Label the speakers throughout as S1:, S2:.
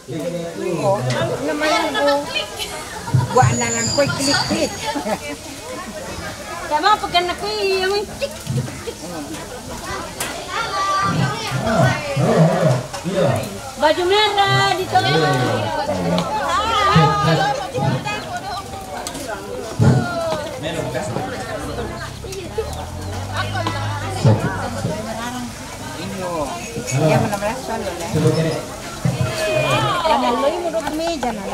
S1: Oh, naman mo. Buwan na lang ko'y klik-klik.
S2: Kaya mga pagka na ko'y yung tik. Baju merah dito.
S1: Ya mana solo lah. Jangan lo yang mau kami jangan.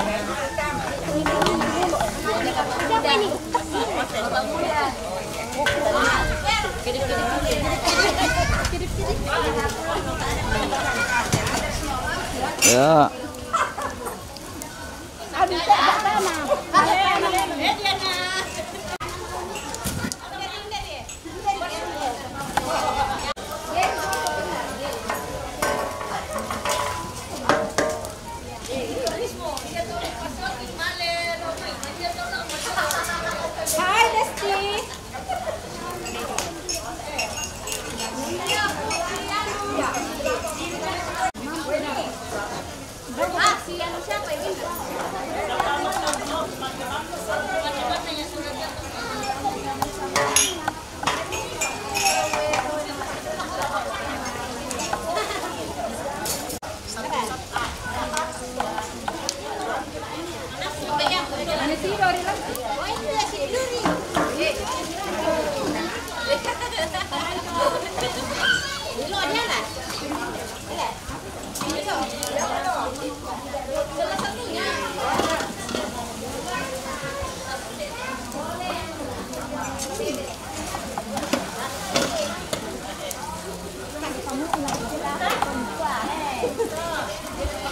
S3: Ya.
S2: Hai Desti. Siapa ini?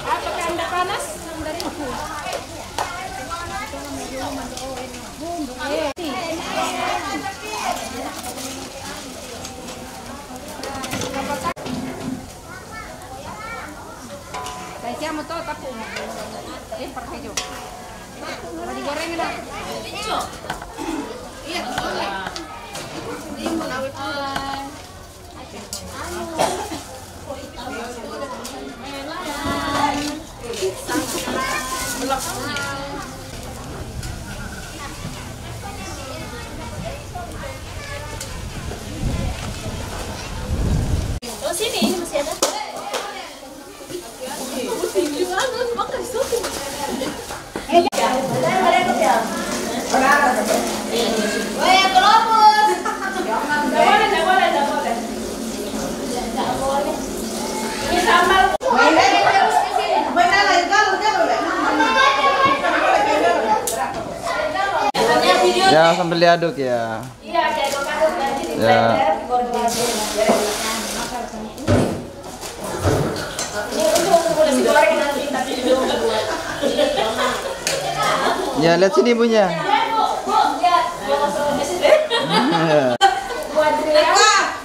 S2: Apakah Anda panas? Dari aku. Saya siamo to tapu. Pakai jo. Mau digoreng enggak? Iya. Ini mau lawet
S4: Oh sini ini masih ada.
S3: Ya sambil diaduk ya.
S4: Iya, kayak aduk nanti di
S3: Ya.
S4: Ini untuk nasi goreng nanti tapi dulu.
S3: Ya lihat sini ibunya.
S4: Bu, lihat. Buat dia.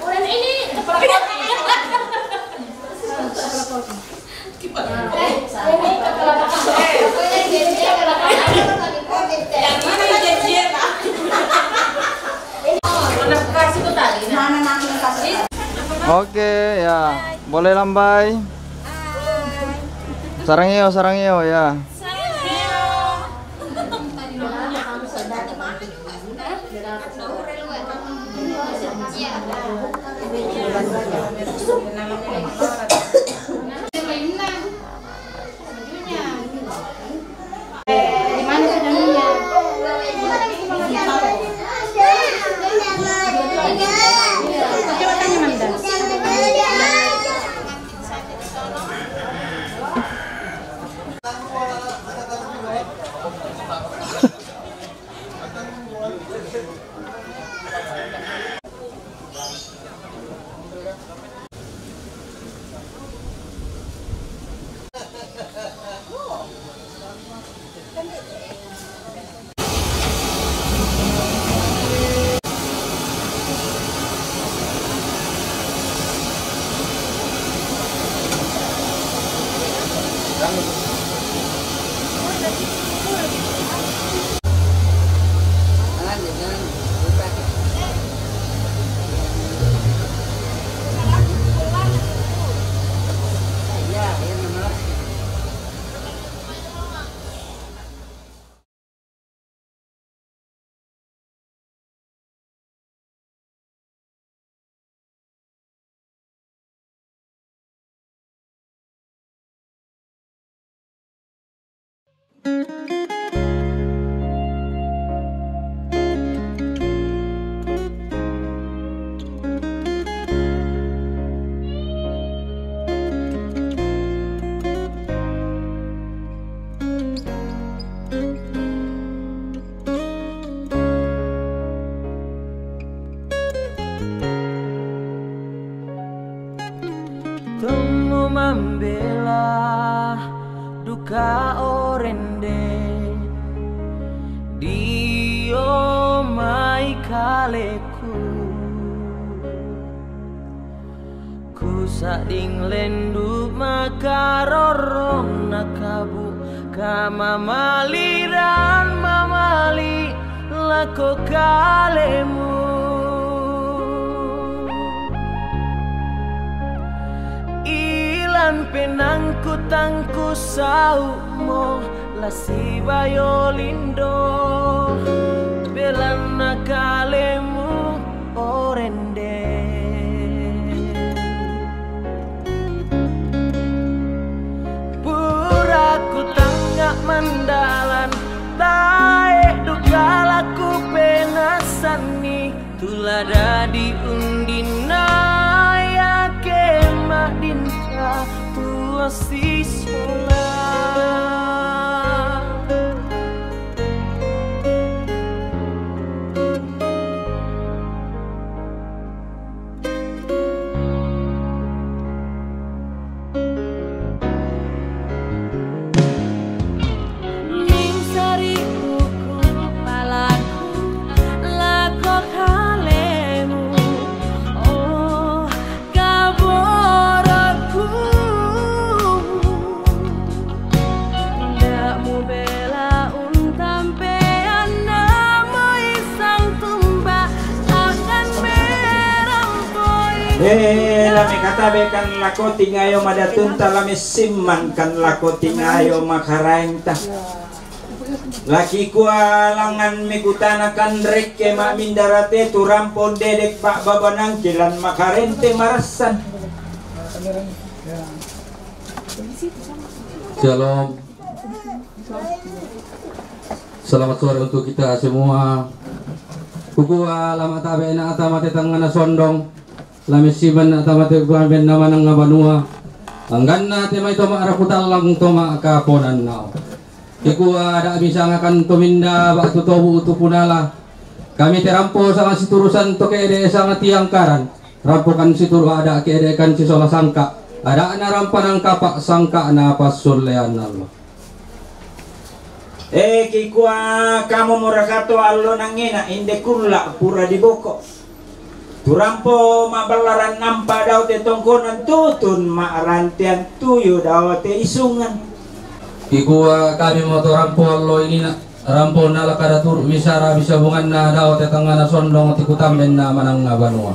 S4: Bulan ini
S3: Oke ya, boleh lambai. Sarangeo ya.
S5: Temu membela duka orende dio mai kaleku ku sading lendu makarorong nakabu kama maliran mamali lako kalemu penangku tangku sau mo lasi bayolindo belana kalemu orende puraku tanggak mandalan tae dukalaku penasani tulada diundina ya kemak dinta tua sisola ning sari buku palaku lako kalemu oh kaboraku ndak mu bela untampean namo isang tumba akan merampoi
S1: lami katabe kan lakoti ngayo madatunta lami simman kan lakoti ngayo makarenta laki kualangan mikutana kan reke mak mindarate turampon dedek pak babanang jalan makarente marasan.
S6: Shalom. Selamat sore untuk kita semua. Kukua lama tabe na atamate tangana sondong. Lami siman na atamate kuamben nama nang ngabanua. Angganna tema ito maarakutal lang toma kaponan nao. Kukua ada bisa ngakan tuminda batu tobu utupunala. Kami terampo sama siturusan toke ede sangat tiang karan. Rampokan situru ada keedekan si sola sangka. Ada na rampanang kapak sangka na pasulean Allah.
S1: Kikua kamu murakato allo nangina inde kulla pura di boko. Turampo mabalaran nampa daw te tongkonan tutun maarantian tuyo daw te isungan.
S6: Kikua kami mau rampo allo ini na rampo na lakada tur misara bisa bungan na daw te tangana sondong tikutamben na manang ngabanua.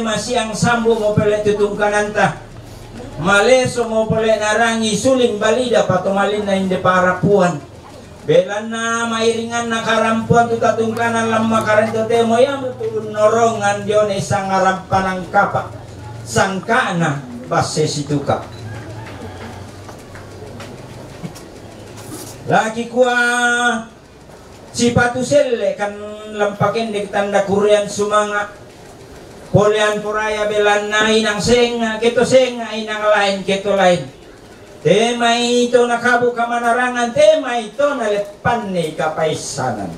S1: Masih yang sambu mo pele tutungkanan ta. Maleso mo pele narangi suling balida patumalin na inde para puan. Belan na mairingan na karampuan tu tatungkanan lamma karento temo yang betul norongan dione sang arampanang kapak sangkana basse situka. Lagi kuah cipatu selle kan lampakin di tanda kurian sumanga. Polian puraya belan na inang senga, keto senga inang lain keto lain. Tema ito nakabu kamanarangan, tema ito nalepan ni kapaisanan.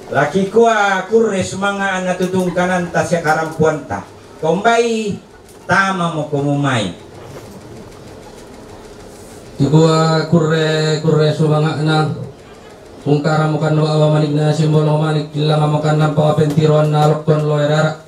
S1: Laki kuah kures mga natutungkanan ta siya karampuan ta. Kumbay tama mo kumumay.
S6: Kikua kurre sumanga na kungkara mo kan awa manig na simbolo manig lang makan ng pangapentiron na lokton loerara.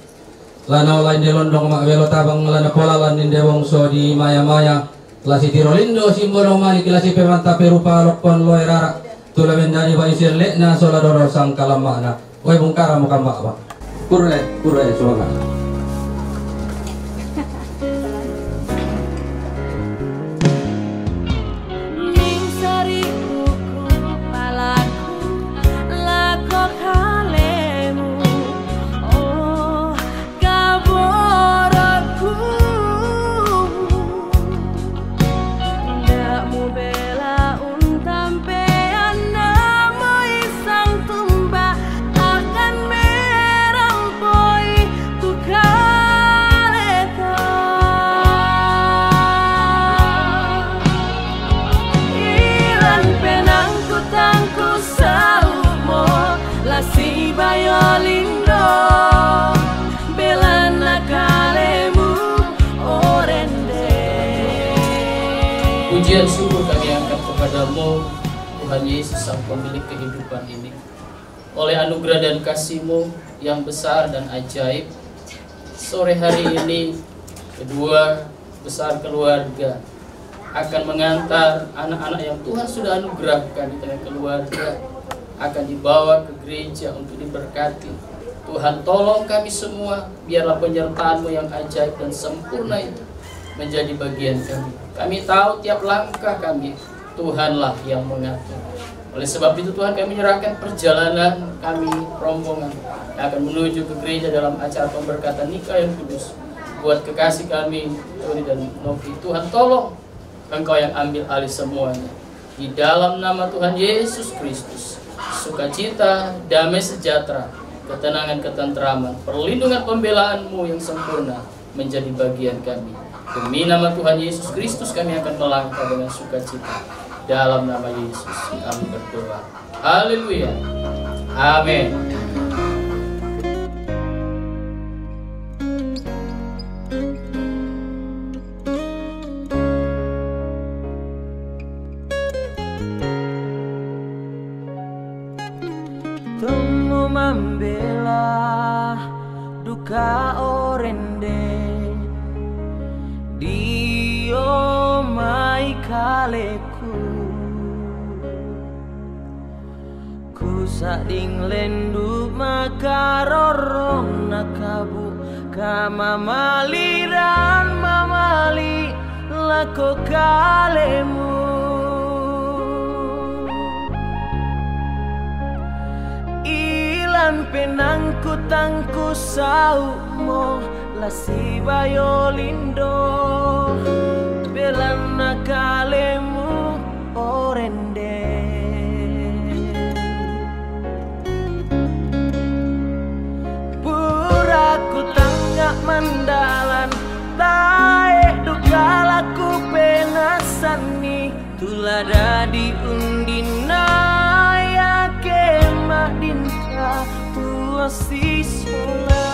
S6: Lana lain delondong makbelo tabang lana polalan din dewong so di maya-maya lasi tirolindo simbolo manig lasi pemanta perupa lokton loerara tulamen dari bayi sirle na soladoro sang kalamana. Oy bungkara mo kan ba? Kurre sumanga.
S7: Pujian syukur kami angkat kepadamu, Tuhan Yesus, Sang Pemilik kehidupan ini. Oleh anugerah dan kasih-Mu yang besar dan ajaib, sore hari ini kedua besar keluarga akan mengantar anak-anak yang Tuhan sudah anugerahkan di tengah keluarga, akan dibawa ke gereja untuk diberkati. Tuhan, tolong kami semua, biarlah penyertaan-Mu yang ajaib dan sempurna itu menjadi bagian kami. Kami tahu tiap langkah kami, Tuhanlah yang mengatur. Oleh sebab itu Tuhan, kami menyerahkan perjalanan kami, rombongan yang akan menuju ke gereja dalam acara pemberkatan nikah yang kudus. Buat kekasih kami, Tony dan Novi, Tuhan tolong Engkau yang ambil alih semuanya. Di dalam nama Tuhan Yesus Kristus, sukacita, damai sejahtera, ketenangan, ketentraman, perlindungan, pembelaan-Mu yang sempurna menjadi bagian kami. Demi nama Tuhan Yesus Kristus kami akan melangkah dengan sukacita. Dalam nama Yesus kami berdoa. Haleluya. Amin.
S8: Tunggu membela duka orende Dio mai kaleku ku sading lendu makarorong nakabu kama maliran mamali lako kalemu ilan penangku tangku saumo lasi bayolindo belana kalemu orende puraku tanggak mandalan tae dukalaku penasani tulada diundina ya kemak dinta tua sisola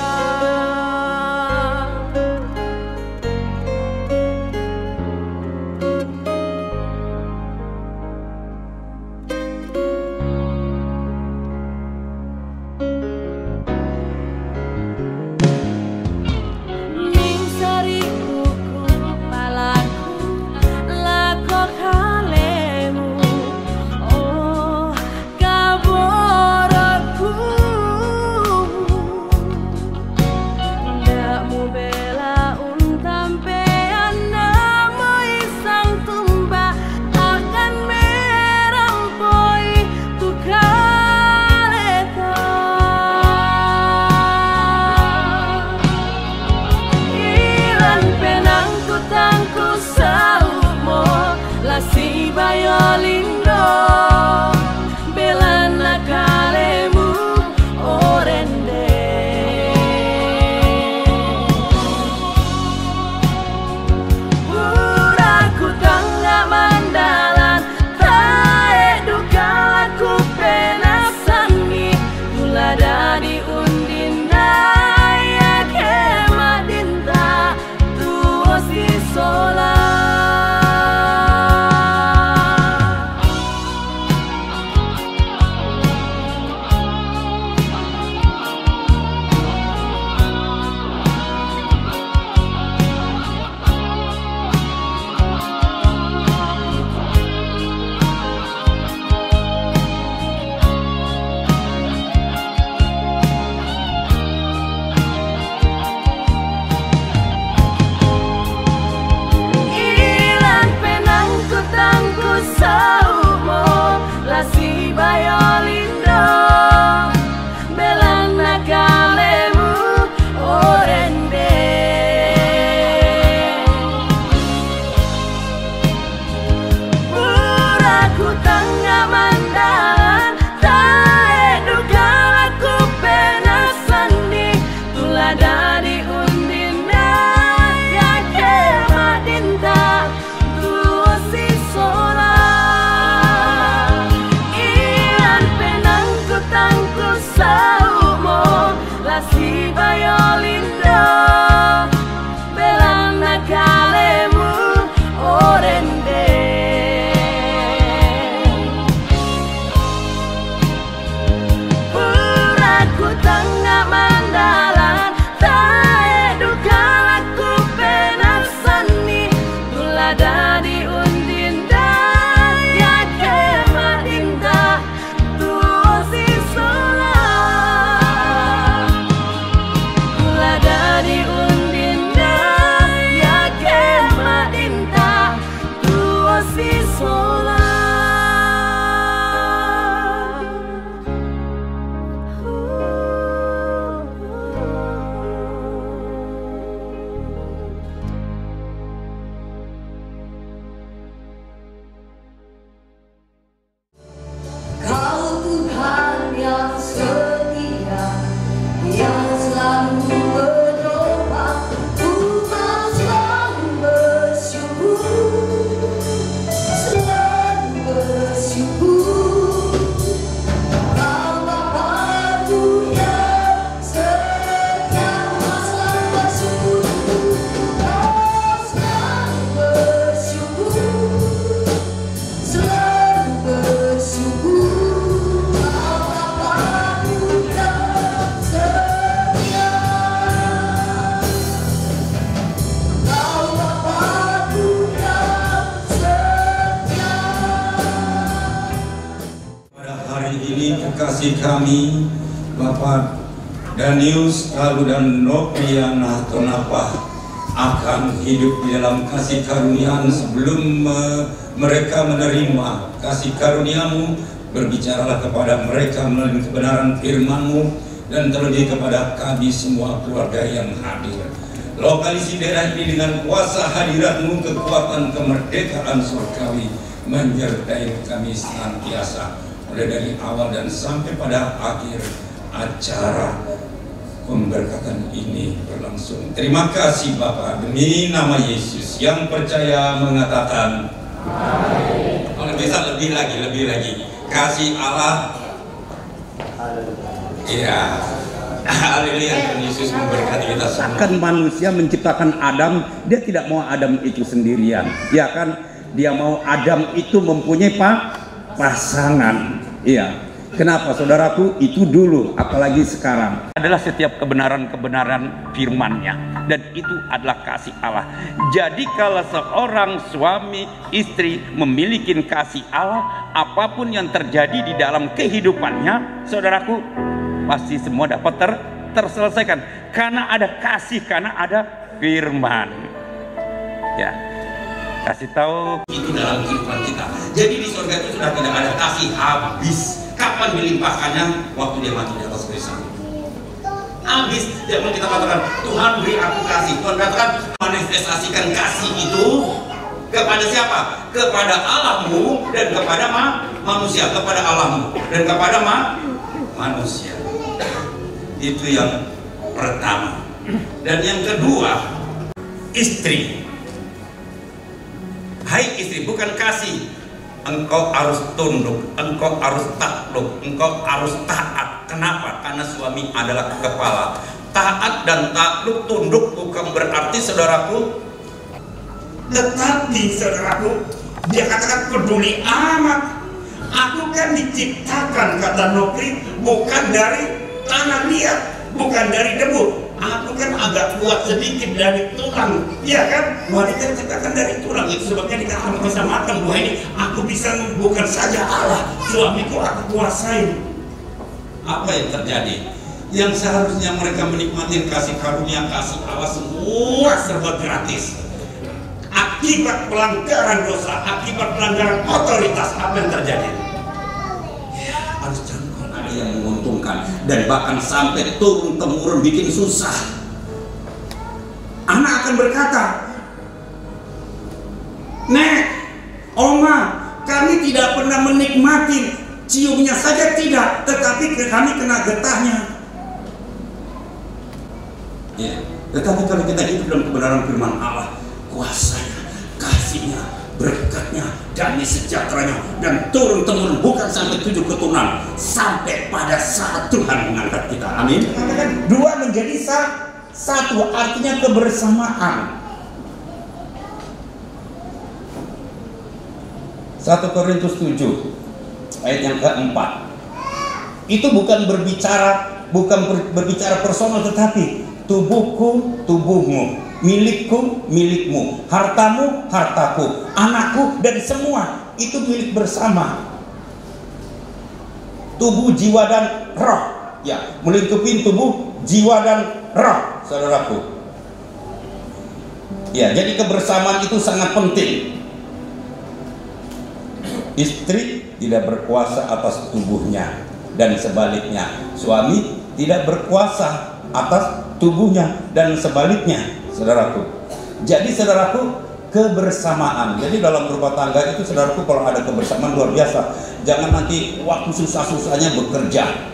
S9: kekasih kami Bapak Danius Kalu dan Nopriana Tonapa akan hidup di dalam kasih karunia sebelum mereka menerima kasih karuniamu. Berbicaralah kepada mereka melalui kebenaran firman-Mu dan terlebih kepada kami semua keluarga yang hadir. Lokalisi daerah ini dengan kuasa hadirat-Mu, kekuatan kemerdekaan surgawi menyertai kami senantiasa mulai dari awal dan sampai pada akhir acara pemberkatan ini berlangsung. Terima kasih Bapak, demi nama Yesus yang percaya mengatakan amin. Kalau bisa lebih lagi kasih Allah. Iya. Haleluya, Tuhan Yesus memberkati kita semua.
S10: Kan manusia menciptakan Adam, dia tidak mau Adam itu sendirian, ya kan? Dia mau Adam itu mempunyai pasangan. Iya. Kenapa saudaraku? Itu dulu, apalagi sekarang. Adalah setiap kebenaran-kebenaran firman-Nya, dan itu adalah kasih Allah. Jadi kalau seorang suami istri memiliki kasih Allah, apapun yang terjadi di dalam kehidupannya, saudaraku, pasti semua dapat terselesaikan. Karena ada kasih, karena ada firman. Ya, kasih tahu
S9: itu dalam kehidupan kita. Jadi di surga itu sudah tidak ada kasih habis. Kapan dilimpahkannya? Waktu dia mati di atas kayu salib. Habis. Jangan kita katakan Tuhan beri aku kasih. Tuhan katakan manifestasikan kasih itu kepada siapa? Kepada Allahmu dan kepada manusia. Kepada Allahmu dan kepada manusia. Itu yang pertama. Dan yang kedua, istri. Hai istri, bukan kasih. Engkau harus tunduk, engkau harus takluk, engkau harus taat. Kenapa? Karena suami adalah kepala. Taat dan takluk, tunduk bukan berarti saudaraku. Tetapi saudaraku, dia katakan peduli amat. Aku kan diciptakan, kata Nopri, bukan dari tanah liat, bukan dari debu. Aku kan agak kuat sedikit dari tulang, ya kan? Wanita diciptakan dari tulang, itu sebabnya dikatakan bisa makan buah ini. Aku bisa bukan saja Allah, suamiku aku kuasai. Apa yang terjadi? Yang seharusnya mereka menikmati kasih karunia, kasih Allah, semua serba gratis. Akibat pelanggaran dosa, akibat pelanggaran otoritas, apa yang terjadi? Ya, harus jangan ada yang menguntungkan, dan bahkan sampai turun temurun bikin susah. Anak akan berkata, Nek, Oma, kami tidak pernah menikmati, ciumnya saja tidak, tetapi kami kena getahnya. Ya, tetapi kalau kita hidup dalam kebenaran firman Allah, kuasanya, kasihnya, berkatnya, damai sejahteranya, dan turun temurun bukan sampai 7 keturunan, sampai pada saat Tuhan mengangkat kita. Amin. Dua menjadi satu, artinya kebersamaan. 1 Korintus 7 ayat yang keempat. Itu bukan berbicara personal, tetapi tubuhku tubuhmu, milikku milikmu, hartamu hartaku, anakku, dan semua itu milik bersama. Tubuh, jiwa, dan roh. Ya, melingkupi tubuh, jiwa, dan roh, saudaraku. Ya, jadi kebersamaan itu sangat penting. Istri tidak berkuasa atas tubuhnya, dan sebaliknya suami tidak berkuasa atas tubuhnya, dan sebaliknya, saudaraku. Jadi saudaraku, kebersamaan. Jadi dalam rumah tangga itu saudaraku, kalau ada kebersamaan luar biasa. Jangan nanti waktu susah-susahnya bekerja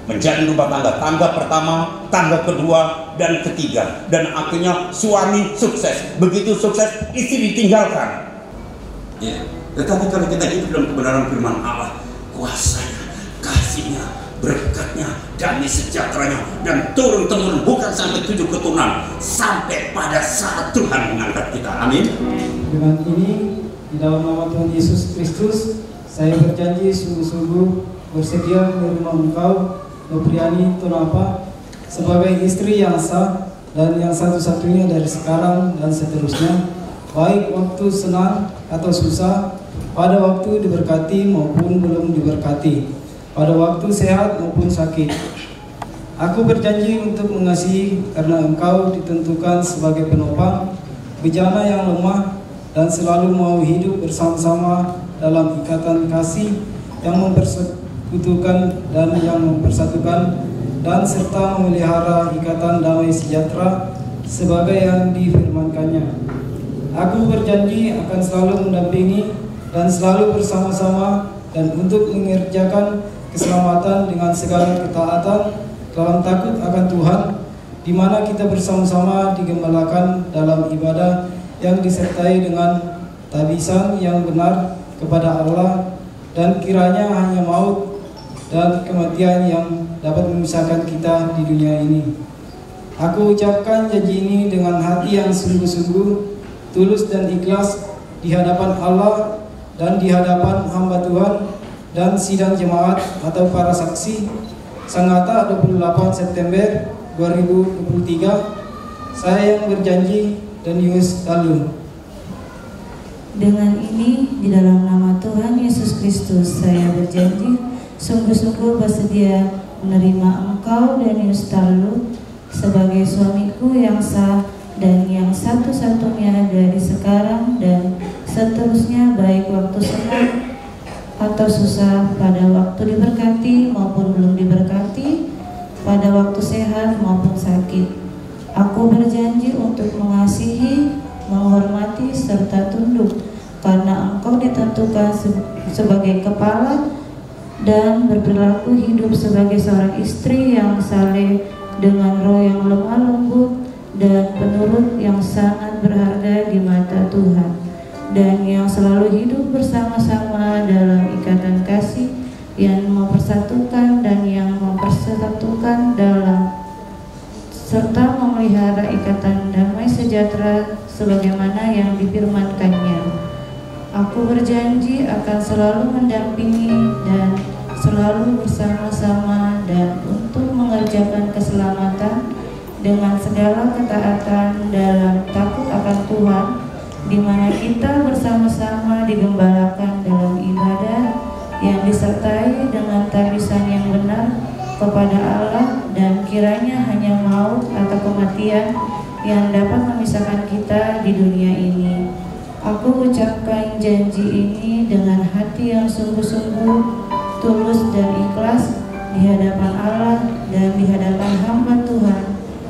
S9: menjalin rumah tangga, tangga pertama, tangga kedua, dan ketiga, dan akhirnya suami sukses. Begitu sukses, istri ditinggalkan. Ya. Tetapi kalau kita hidup dalam kebenaran firman Allah, kuasanya, kasihnya, berkatnya, damai sejahteranya, dan turun temurun bukan sampai 7 keturunan, sampai pada saat Tuhan mengangkat kita. Amin.
S11: Dengan ini, di dalam nama Tuhan Yesus Kristus, saya berjanji sungguh-sungguh bersedia menerima Engkau, Nopriani Tonapa, sebagai istri yang sah dan yang satu-satunya dari sekarang dan seterusnya, baik waktu senang atau susah, pada waktu diberkati maupun belum diberkati, pada waktu sehat maupun sakit. Aku berjanji untuk mengasihi karena Engkau ditentukan sebagai penopang bejana yang lemah dan selalu mau hidup bersama-sama dalam ikatan kasih yang mempersekutukan dan yang mempersatukan dan serta memelihara ikatan damai sejahtera sebagai yang difirmankannya. Aku berjanji akan selalu mendampingi dan selalu bersama-sama dan untuk mengerjakan keselamatan dengan segala ketaatan dalam takut akan Tuhan, di mana kita bersama-sama digembalakan dalam ibadah yang disertai dengan tabisan yang benar kepada Allah, dan kiranya hanya maut dan kematian yang dapat memisahkan kita di dunia ini. Aku ucapkan janji ini dengan hati yang sungguh-sungguh, tulus dan ikhlas di hadapan Allah dan di hadapan hamba Tuhan dan sidang jemaat atau para saksi. Sangatta 28 September 2023. Saya yang berjanji, Danius Dalun.
S12: Dengan ini, di dalam nama Tuhan Yesus Kristus, saya berjanji sungguh-sungguh bersedia menerima Engkau, Danius Dalun, sebagai suamiku yang sah dan yang satu-satunya dari sekarang dan seterusnya, baik waktu senang atau susah, pada waktu diberkati maupun belum diberkati, pada waktu sehat maupun sakit. Aku berjanji untuk mengasihi, menghormati, serta tunduk karena Engkau ditentukan sebagai kepala dan berperilaku hidup sebagai seorang istri yang saleh dengan roh yang lemah lembut dan penurut yang sangat berharga di mata Tuhan, dan yang selalu hidup bersama-sama dalam ikatan kasih yang mempersatukan dan yang mempersatukan dalam serta memelihara ikatan damai sejahtera sebagaimana yang difirmankannya. Aku berjanji akan selalu mendampingi dan selalu bersama-sama dan untuk mengerjakan keselamatan dengan segala ketaatan dalam takut akan Tuhan, di mana kita bersama-sama digembalakan dalam ibadah yang disertai dengan tabisan yang benar kepada Allah, dan kiranya hanya maut atau kematian yang dapat memisahkan kita di dunia ini. Aku ucapkan janji ini dengan hati yang sungguh-sungguh, tulus dan ikhlas di hadapan Allah dan di hadapan hamba Tuhan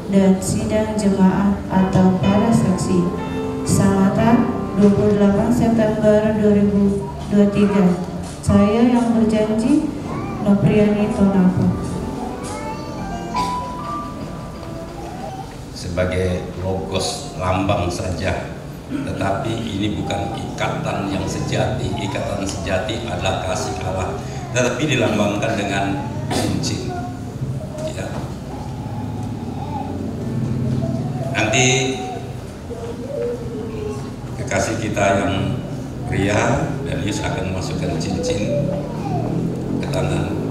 S12: dan sidang jemaat atau para saksi. Sangatta 28 September 2023. Saya yang berjanji, Nopriani Tonapa.
S10: Sebagai logos lambang saja, tetapi ini bukan ikatan yang sejati. Ikatan sejati adalah kasih Allah, tetapi dilambangkan dengan cincin. Ya. Nanti kekasih kita yang pria, Danius akan masukkan cincin ke tangan.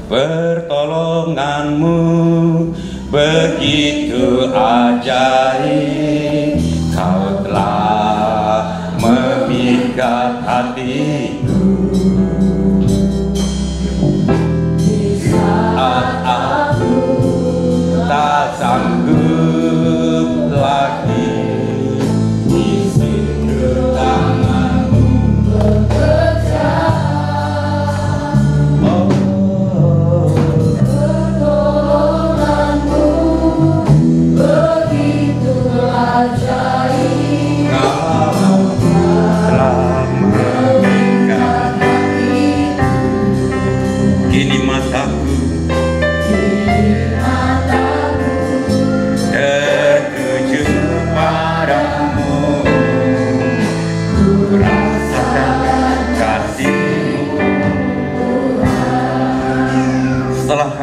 S10: Pertolonganmu begitu ajaib, Kau telah memikat hatiku. Di saat aku tak sanggup lagi, di situ tanganmu bekerja. Kini mataku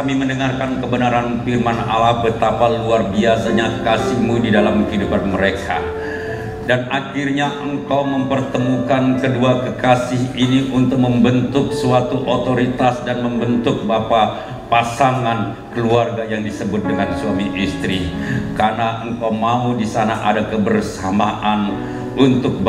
S10: kami mendengarkan kebenaran firman Allah, betapa luar biasanya kasih-Mu di dalam kehidupan mereka. Dan akhirnya Engkau mempertemukan kedua kekasih ini untuk membentuk suatu otoritas dan membentuk pasangan keluarga yang disebut dengan suami istri. Karena Engkau mau di sana ada kebersamaan untuk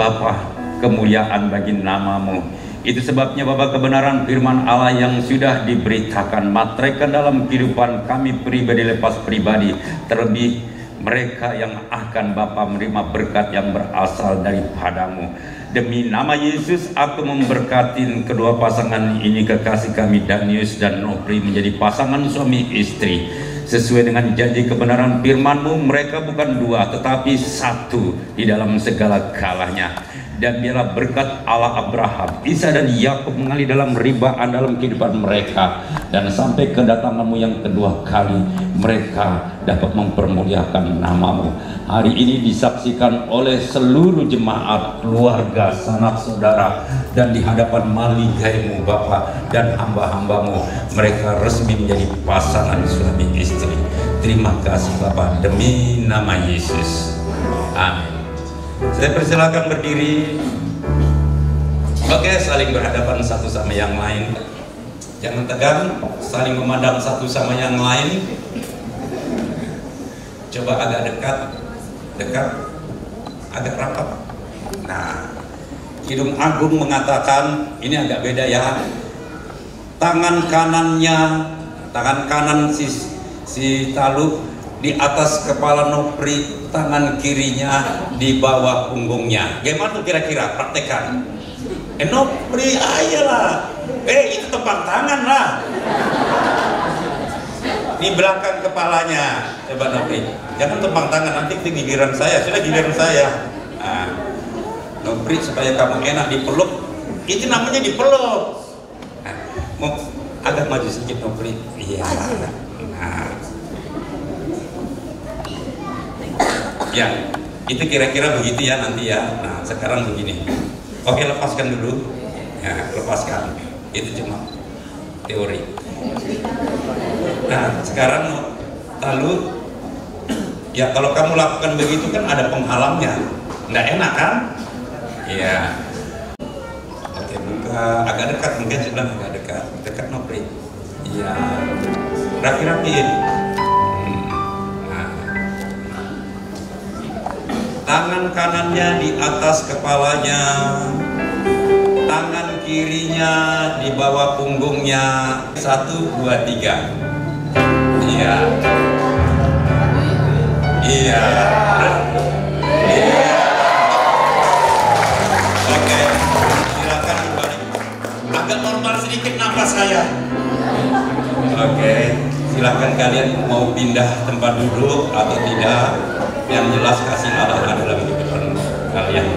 S10: kemuliaan bagi nama-Mu. Itu sebabnya Bapak, kebenaran firman Allah yang sudah diberitakan matraikan dalam kehidupan kami pribadi lepas pribadi, terlebih mereka yang akan Bapa menerima berkat yang berasal daripada-Mu. Demi nama Yesus, aku memberkati kedua pasangan ini, kekasih kami Danius dan Nopri, menjadi pasangan suami istri. Sesuai dengan janji kebenaran firman-Mu, mereka bukan dua tetapi satu di dalam segala galanya. Dan biarlah berkat Allah Abraham, Isa dan Yakub mengalir dalam ribaan dalam kehidupan mereka, dan sampai kedatangan-Mu yang kedua kali mereka dapat mempermuliakan nama-Mu. Hari ini disaksikan oleh seluruh jemaat, keluarga, sanak saudara, dan di hadapan maligai-Mu Bapa dan hamba-hamba-Mu, mereka resmi menjadi pasangan suami istri. Terima kasih Bapa, demi nama Yesus. Amin. Saya persilakan berdiri. Oke, saling berhadapan satu sama yang lain. Jangan tegang, saling memandang satu sama yang lain. Coba agak dekat, agak rapat. Nah, Kidung Agung mengatakan, ini agak beda ya. Tangan kanan si Taluk di atas kepala Nopri, tangan kirinya di bawah punggungnya. Gimana tuh kira-kira? Praktekan. Nopri, ayolah. Itu tepang tangan lah. Di belakang kepalanya. Coba Nopri. Jangan tepang tangan, nanti itu giliran saya. Sudah giliran saya. Nah, Nopri, supaya kamu enak dipeluk. Itu namanya dipeluk. Nah, mau agak maju sedikit Nopri. Iya. Nah. Ya, itu kira-kira begitu ya nanti ya. Nah, sekarang begini. Oke, lepaskan dulu. Ya, lepaskan. Itu cuma teori. Nah, sekarang lalu ya kalau kamu lakukan begitu kan ada penghalangnya. Nggak enak kan? Iya. Oke, buka agak dekat, mungkin sudah agak dekat. Dekat Nopri. Iya. Rapi-rapiin. Tangan kanannya di atas kepalanya, tangan kirinya di bawah punggungnya. 1, 2, 3. Iya. Iya. Iya. Oke, silakan kembali. Agak normal sedikit nafas saya. Oke, silakan kalian mau pindah tempat duduk atau tidak. Yang jelas kasih Allah dalam kehidupan kalian.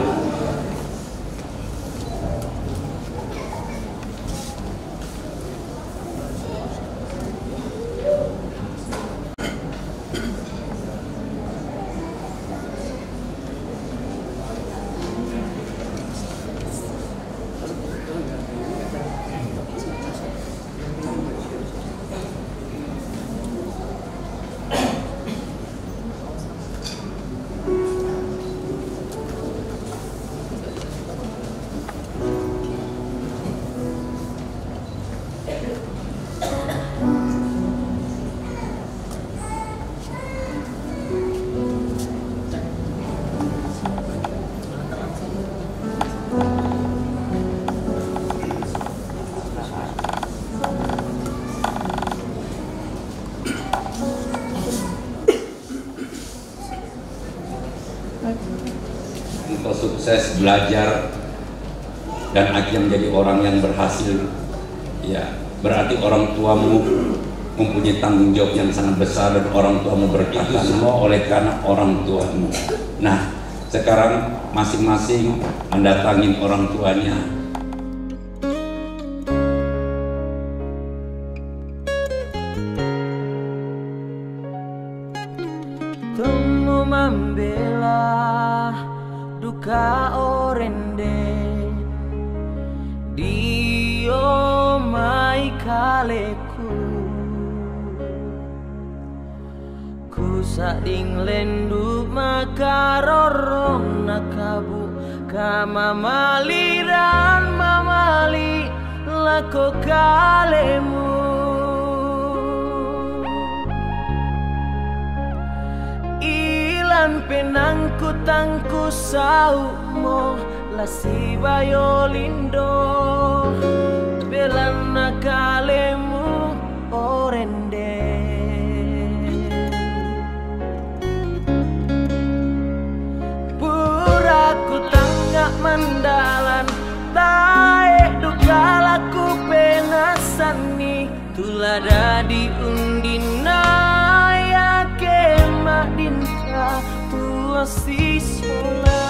S10: Engkau sukses belajar dan akhirnya menjadi orang yang berhasil, ya berarti orang tuamu mempunyai tanggung jawab yang sangat besar, dan orang tuamu berkata semua oleh karena orang tuamu. Nah, sekarang masing-masing mendatangin orang tuanya.
S8: Tunggu membela duka orende Dio mai kaleku sading lendu makarorong nakabu kama maliran mamali lako kalemu ilan penangku tangku saumo lasi bayolindo belan nakalemu orende puraku tanggak mandalan tae duka laku penasani tulada diundina ya kemah dinta tulasi sholat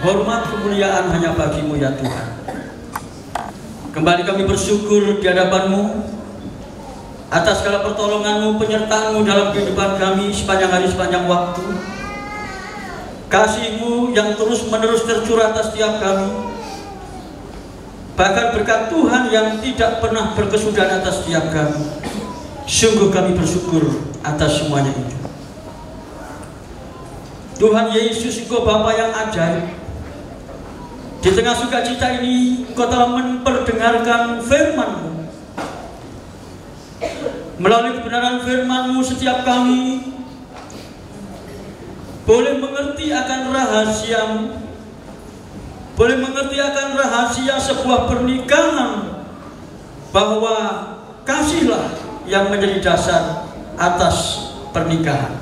S13: hormat kemuliaan hanya bagi-Mu ya Tuhan. Kembali kami bersyukur di hadapan-Mu atas segala pertolongan-Mu, penyertaan-Mu dalam kehidupan kami sepanjang hari, sepanjang waktu. Kasih-Mu yang terus-menerus tercurah atas setiap kami. Bahkan berkat Tuhan yang tidak pernah berkesudahan atas setiap kami. Sungguh kami bersyukur atas semuanya itu. Tuhan Yesus, Engkau Bapa yang ajaib. Di tengah sukacita ini, Engkau telah memperdengarkan firman-Mu. Melalui kebenaran firman-Mu, setiap kami boleh mengerti akan rahasia-Mu, boleh mengerti akan rahasia sebuah pernikahan, bahwa kasihlah yang menjadi dasar atas pernikahan.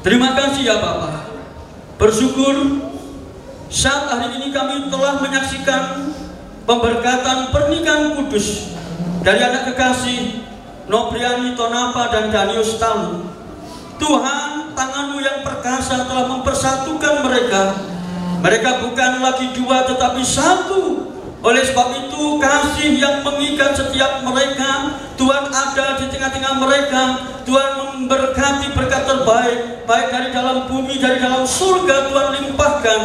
S13: Terima kasih ya Bapak. Bersyukur saat hari ini kami telah menyaksikan pemberkatan pernikahan kudus dari anak kekasih Nopriani Tonapa dan Danius Talu. Tuhan, tangan-Mu yang perkasa telah mempersatukan mereka. Mereka bukan lagi dua tetapi satu. Oleh sebab itu kasih yang mengikat setiap mereka, Tuhan ada di tengah-tengah mereka. Tuhan memberkati berkat terbaik, baik dari dalam bumi, dari dalam surga. Tuhan limpahkan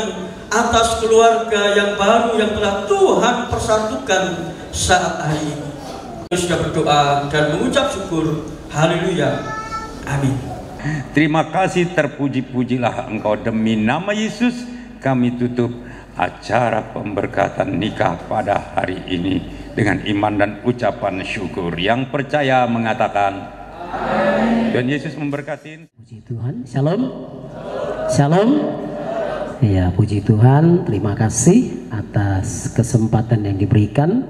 S13: atas keluarga yang baru yang telah Tuhan persatukan saat hari ini. Kami sudah berdoa dan mengucap syukur. Haleluya. Amin.
S10: Terima kasih, terpuji-pujilah Engkau. Demi nama Yesus kami tutup acara pemberkatan nikah pada hari ini dengan iman dan ucapan syukur. Yang percaya mengatakan amin. Tuhan Yesus memberkati.
S14: Puji Tuhan. Shalom. Shalom. Ya, puji Tuhan. Terima kasih atas kesempatan yang diberikan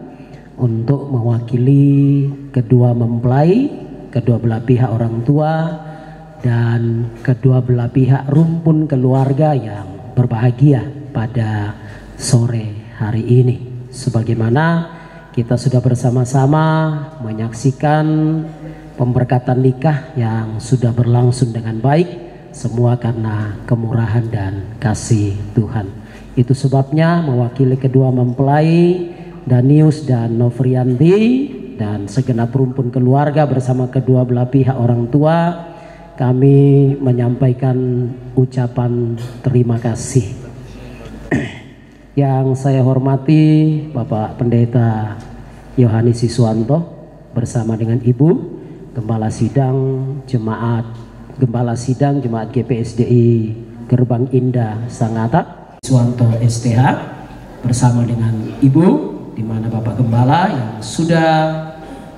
S14: untuk mewakili kedua mempelai, kedua belah pihak orang tua, dan kedua belah pihak rumpun keluarga yang berbahagia pada sore hari ini. Sebagaimana kita sudah bersama-sama menyaksikan pemberkatan nikah yang sudah berlangsung dengan baik, semua karena kemurahan dan kasih Tuhan. Itu sebabnya mewakili kedua mempelai Danius dan Novrianti dan segenap rumpun keluarga bersama kedua belah pihak orang tua, kami menyampaikan ucapan terima kasih. Yang saya hormati Bapak Pendeta Yohanes Siswanto bersama dengan Ibu Gembala Sidang Jemaat GPSDI Gerbang Indah Sangatta Siswanto STH bersama dengan Ibu, di mana Bapak Gembala yang sudah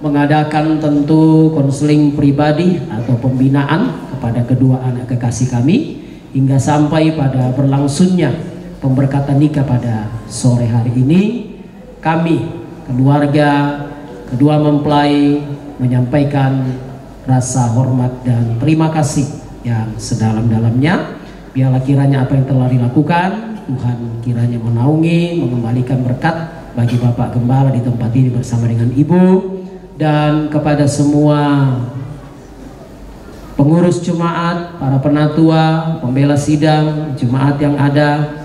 S14: mengadakan tentu konseling pribadi atau pembinaan kepada kedua anak kekasih kami hingga sampai pada berlangsungnya pemberkatan nikah pada sore hari ini. Kami keluarga kedua mempelai menyampaikan rasa hormat dan terima kasih yang sedalam-dalamnya. Biarlah kiranya apa yang telah dilakukan Tuhan kiranya menaungi, mengembalikan berkat bagi Bapak Gembala di tempat ini bersama dengan Ibu, dan kepada semua pengurus jemaat, para penatua, pembela sidang, jemaat yang ada,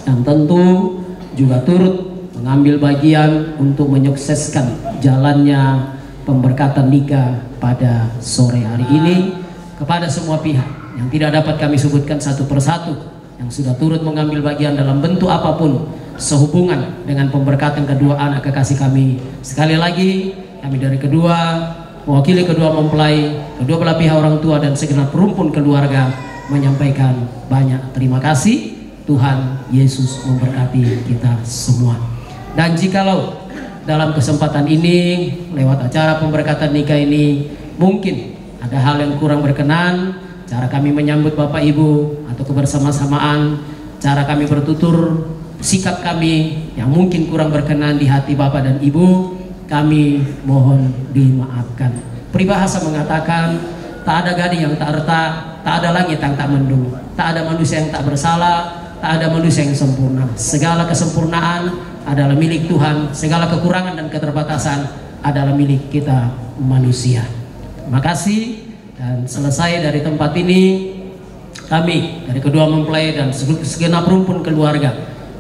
S14: yang tentu juga turut mengambil bagian untuk menyukseskan jalannya pemberkatan nikah pada sore hari ini. Kepada semua pihak yang tidak dapat kami sebutkan satu persatu, yang sudah turut mengambil bagian dalam bentuk apapun sehubungan dengan pemberkatan kedua anak kekasih kami. Sekali lagi kami dari mewakili kedua mempelai, kedua belah pihak orang tua dan segenap rumpun keluarga menyampaikan banyak terima kasih. Tuhan Yesus memberkati kita semua. Dan jikalau dalam kesempatan ini lewat acara pemberkatan nikah ini mungkin ada hal yang kurang berkenan, cara kami menyambut Bapak Ibu atau kebersama-samaan, cara kami bertutur, sikap kami yang mungkin kurang berkenan di hati Bapak dan Ibu, kami mohon dimaafkan. Peribahasa mengatakan tak ada gading yang tak retak, tak ada langit yang tak mendung, tak ada manusia yang tak bersalah, tak ada manusia yang sempurna. Segala kesempurnaan adalah milik Tuhan, segala kekurangan dan keterbatasan adalah milik kita manusia. Terima kasih. Dan selesai dari tempat ini, kami dari kedua mempelai dan segenap rumpun keluarga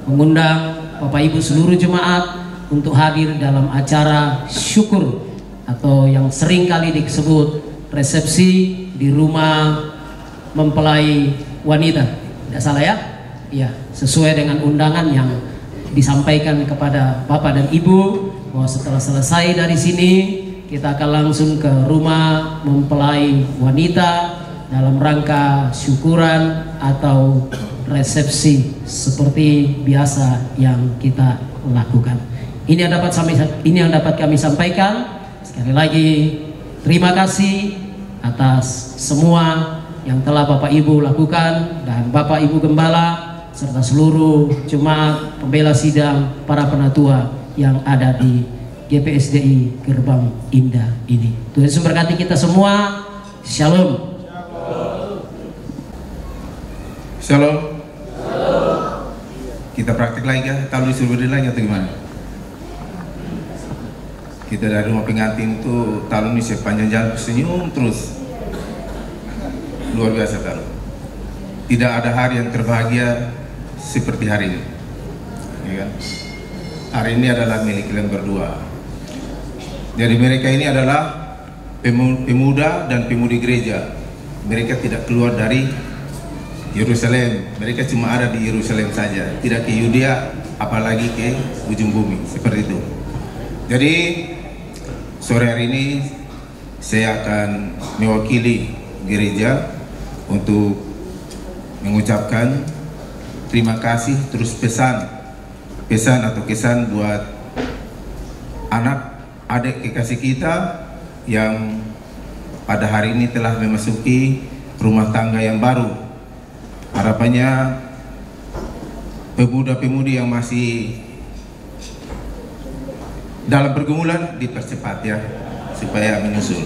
S14: mengundang Bapak Ibu seluruh jemaat untuk hadir dalam acara syukur atau yang sering kali disebut resepsi di rumah mempelai wanita. Tidak salah ya? Ya, sesuai dengan undangan yang disampaikan kepada Bapak dan Ibu, bahwa setelah selesai dari sini kita akan langsung ke rumah mempelai wanita dalam rangka syukuran atau resepsi seperti biasa yang kita lakukan. Ini yang dapat kami sampaikan. Sekali lagi terima kasih atas semua yang telah Bapak Ibu lakukan, dan Bapak Ibu Gembala serta seluruh jemaat, pembela sidang, para penatua yang ada di GPSDI Gerbang Indah ini. Tuhan Yesus memberkati kita semua. Shalom.
S15: Shalom. Kita praktik lagi ya, tahu disuruh berdiri lagi atau gimana? Kita dari rumah pengantin itu tahu nih sepanjang jalan senyum terus. Luar biasa tahu. Tidak ada hari yang terbahagia seperti hari ini, ya kan? Hari ini adalah milik kalian berdua. Jadi mereka ini adalah pemuda dan pemudi gereja. Mereka tidak keluar dari Yerusalem. Mereka cuma ada di Yerusalem saja, tidak ke Yudea, apalagi ke ujung bumi, seperti itu. Jadi sore hari ini saya akan mewakili gereja untuk mengucapkan terima kasih, terus pesan atau kesan buat anak adik kekasih kita yang pada hari ini telah memasuki rumah tangga yang baru. Harapannya pemuda-pemudi yang masih dalam pergumulan dipercepat ya, supaya menyusul.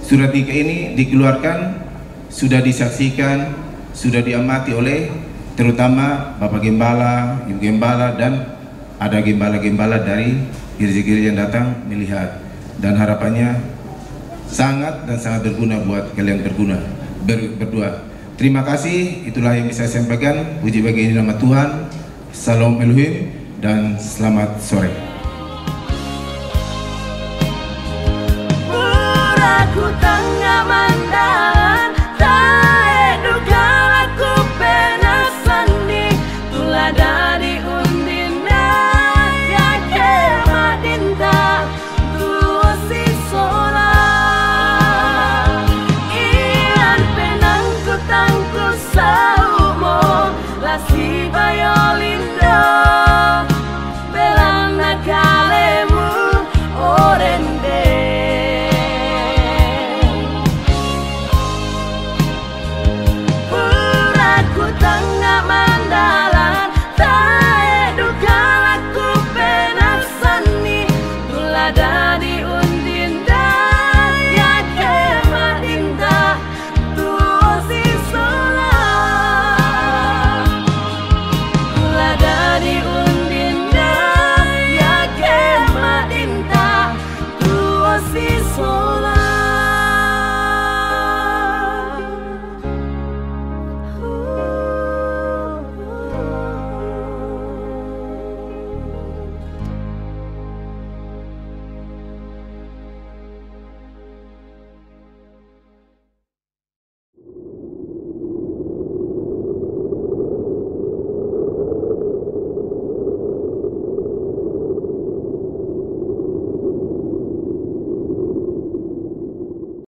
S15: Surat nikah ini dikeluarkan, sudah disaksikan, sudah diamati oleh terutama Bapak Gembala, Ibu Gembala, dan ada gembala-gembala dari gereja-gereja yang datang melihat, dan harapannya sangat berguna buat kalian berdua. Terima kasih, itulah yang bisa saya sampaikan. Puji bagi nama Tuhan. Salam Elohim dan selamat sore.
S5: Aku tengah mandalan, tak edukan aku penasani, tulah dari undina ya kemadinta tuh si sola. Ian penangku tangku saumo lasi bayolindo belana kalemu orende. jaga